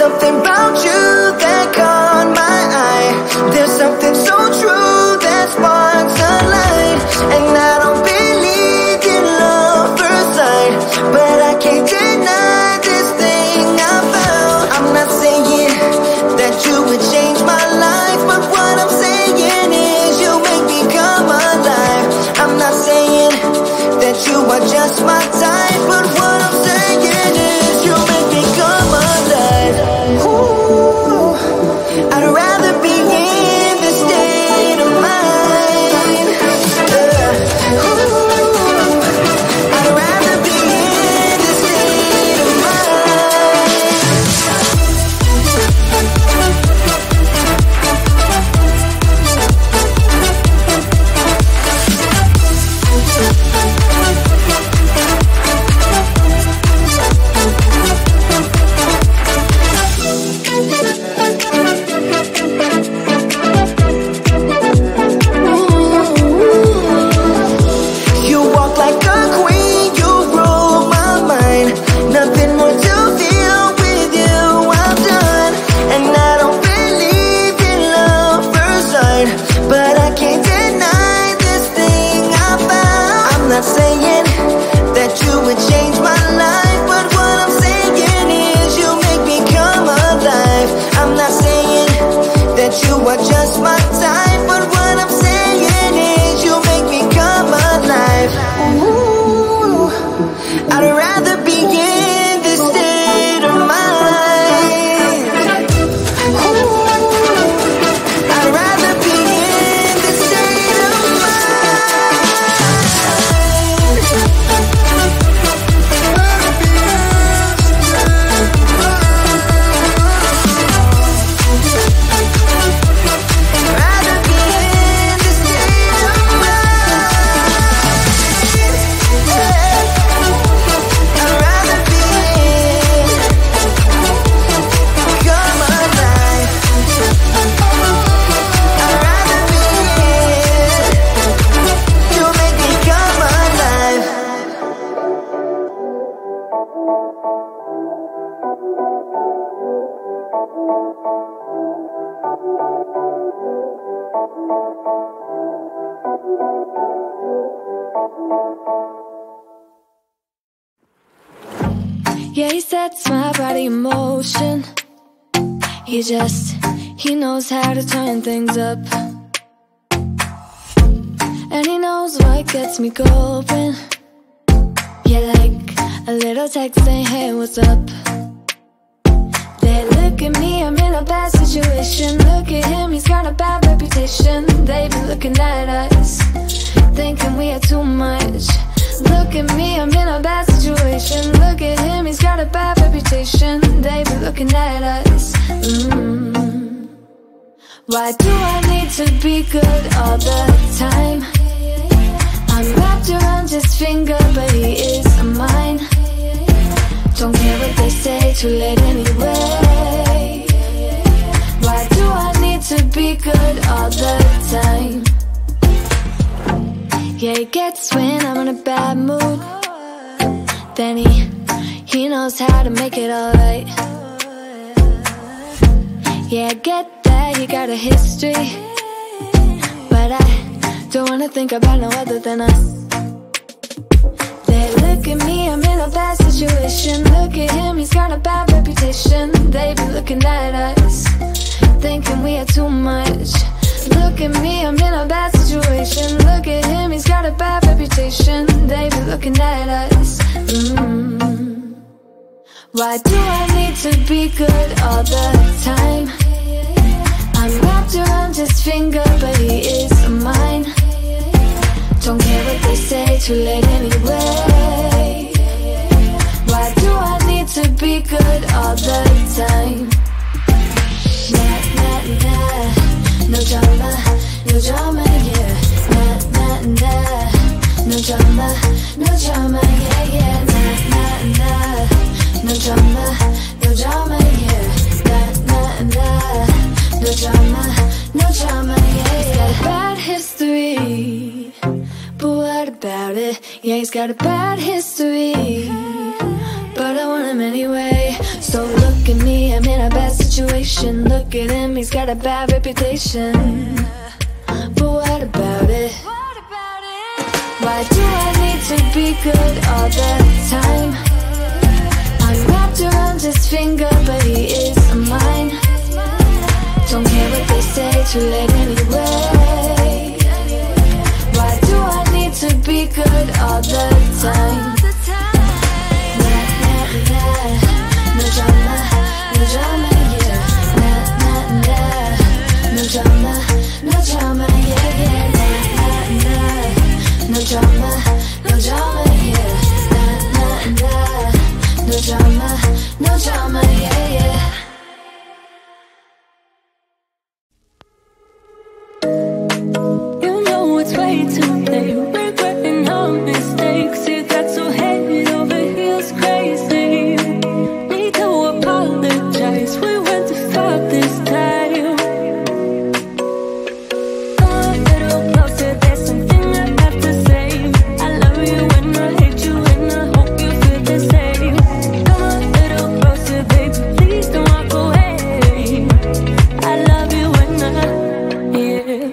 something about you that caught my eye. There's something so true that sparks a light. And I don't believe in love first sight, but I can't deny this thing I found. I'm not saying that you would change my life, but what I'm saying is you make me come alive. I'm not saying that you are just my type, but what I'm saying is you make me come alive. Ooh, I'd rather be in this state of mind. Ooh, I'd rather be in this state of mind. You walk like a queen, you rule my mind. Nothing more to feel with you, I'm done. And I don't believe in love first sight, but I can't deny this thing I found. I'm not saying that you would change my life, but what I'm saying is you make me come alive. I'm not saying that you are just my type, but what I'm saying is you make me come alive. Ooh, I'd rather be in this state of mind. Ooh, I'd rather be in this state of rather be in this state of I'd rather be in, come alive. I'd rather be in, you make me come alive. Yeah, he sets my body in motion. He knows how to turn things up. And he knows what gets me going. Yeah, like a little text saying, hey, what's up? They look at me, I'm in a bad situation. Look at him, he's got a bad reputation. They be looking at us, thinking we are too much. Look at me, I'm in a bad situation. Look at him, he's got a bad reputation. They be looking at us. Why do I need to be good all the time? I'm wrapped around his finger, but he is mine. Don't care what they say, too late anyway. Why do I need to be good all the time? Yeah, he gets when I'm in a bad mood. Then he knows how to make it alright. Yeah, I get that he got a history, but I don't wanna think about no other than us. They look at me, I'm in a bad situation. Look at him, he's got a bad reputation. They be looking at us, thinking we are too much. Look at me, I'm in a bad situation. Look at him, he's got a bad reputation. They be looking at us. Why do I need to be good all the time? I'm wrapped around his finger, but he is mine. Don't care what they say, too late anyway. Why do I need to be good all the time? Nah, nah, nah. No drama, yeah. Nah, nah, nah. No drama, yeah, yeah. Nah, nah, nah. No drama, yeah. Nah, nah, nah. No drama, yeah, yeah. He's got a bad history, but what about it? Yeah, he's got a bad history, but I want him anyway. So look at me, I'm in a bad situation. Look at him, he's got a bad reputation. But what about it? Why do I need to be good all the time? I'm wrapped around his finger, but he is mine. Don't care what they say, too late anyway. Why do I need to be good all the time? Nah, nah, nah. No drama, no drama, yeah. Nah, nah, nah. No drama, no drama, yeah, yeah. Nah, nah, nah. No drama, no drama, yeah. Nah, nah, nah. No drama, no drama, yeah, yeah. It's way too late, regretting our mistakes. It got so head over heels crazy. Need to apologize, we went too far this time. Come a little closer, there's something I have to say. I love you and I hate you and I hope you feel the same. Come a little closer, baby, please don't walk away. I love you and yeah.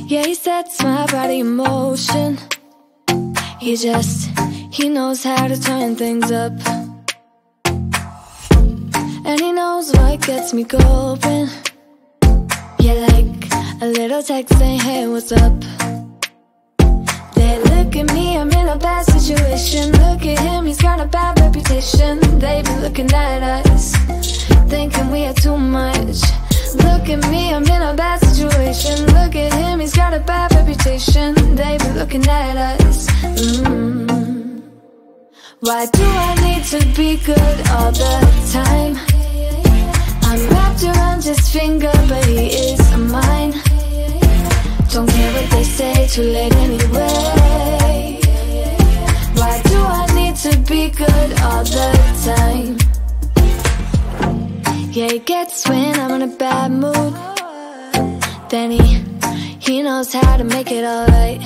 Yeah, he sets my body in motion. He knows how to turn things up. And he knows what gets me going. Yeah, like a little text saying, hey, what's up? They look at me, I'm in a bad situation. Look at him, he's got a bad reputation. They be looking at us, thinking we are too much. Look at me, I'm in a bad situation. Look at him, he's got a bad reputation. They be looking at us. Why do I need to be good all the time? I'm wrapped around his finger, but he is mine. Don't care what they say, too late anyway. Why do I need to be good all the time? Yeah, he gets when I'm in a bad mood. Then he knows how to make it alright.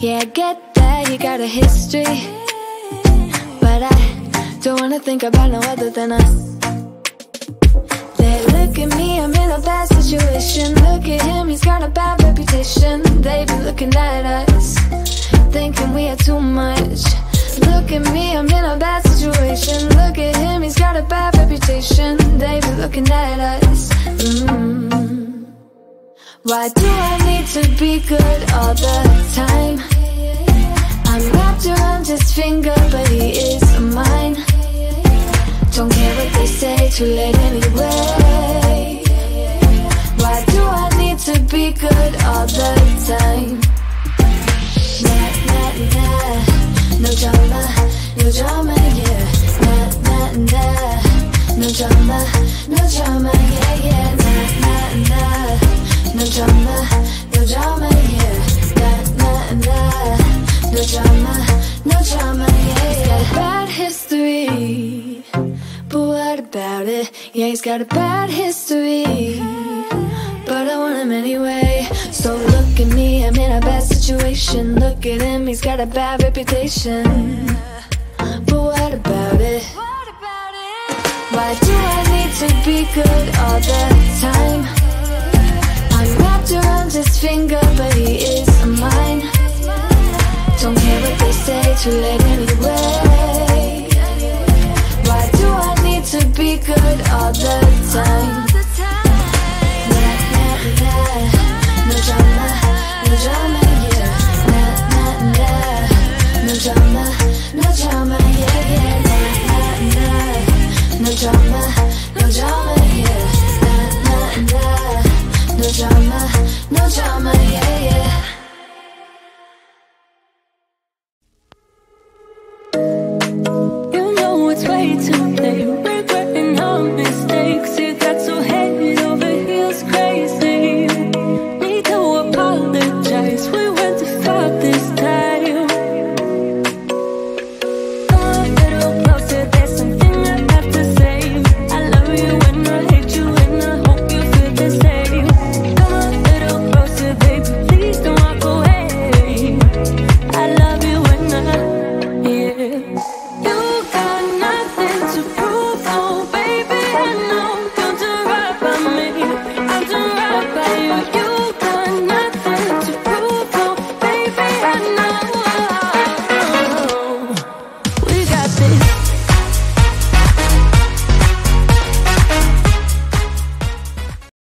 Yeah, I get that he got a history, but I don't wanna think about no other than us. They look at me, I'm in a bad situation. Look at him, he's got a bad reputation. They be looking at us, thinking we are too much. Look at me, I'm in a bad situation. Look at him, he's got a bad reputation. They be looking at us. Why do I need to be good all the time? I'm wrapped around his finger, but he is mine. Don't care what they say, too late anyway. Why do I need to be good all the time? Nah, nah, nah. No drama, no drama, yeah. Nah, nah, nah. No drama, no drama, yeah, yeah. Nah, nah, nah. No drama, no drama, yeah. Nah, nah, nah. No drama, no drama, yeah, yeah. He's got a bad history, but what about it? Yeah, he's got a bad history, but I want him anyway. So look at me, I'm in a bad situation. Look at him, he's got a bad reputation, but what about it? Why do I need to be good all the time? I'm wrapped around his finger, but he is mine. Don't care what they say, too late anyway. Why do I need to be good all the